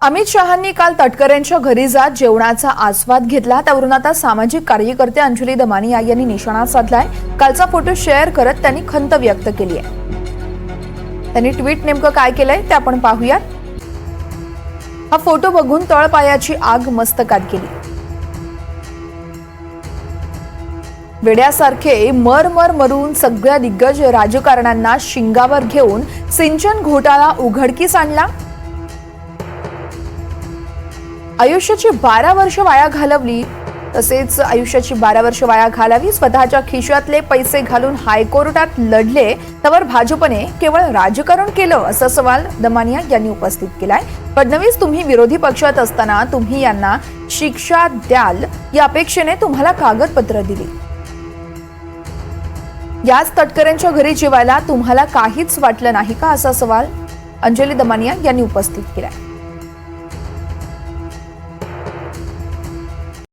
अमित शहांनी काल तटकरेंच्या घरी जात जेवणाचा आस्वाद घेतला। त्यावरून आता सामाजिक कार्यकर्ते अंजली दमानिया यांनी निशाणा साधलाय। कालचा फोटो शेअर करत त्यांनी खंत व्यक्त केली आहे। त्यांनी ट्विट नेमकं काय केलंय ते आपण पाहूयात। हा फोटो बघून तळपायाची आग मस्तकात गेली। वेड्यासारखे मर मरून सगळ्या दिग्गज राजकारण्यांना शिंगावर घेऊन सिंचन घोटाळा उघडकीस आणला। आयुष्याची 12 वर्ष वाया घालवली, तसेच आयुष्याची 12 वर्ष वाया घालावी, स्वतःच्या खिशातले पैसे घालून हायकोर्टात लढले, त्यावर भाजपने केवळ राजकारण केलं असा सवाल दमानिया यांनी उपस्थित केलाय। फडणवीस, तुम्ही विरोधी पक्षात असताना तुम्ही यांना शिक्षा द्याल या अपेक्षेने तुम्हाला कागदपत्र दिली। याच तटकरेंच्या घरी जेवायला तुम्हाला काहीच वाटलं नाही का, असा सवाल अंजली दमानिया यांनी उपस्थित केलाय।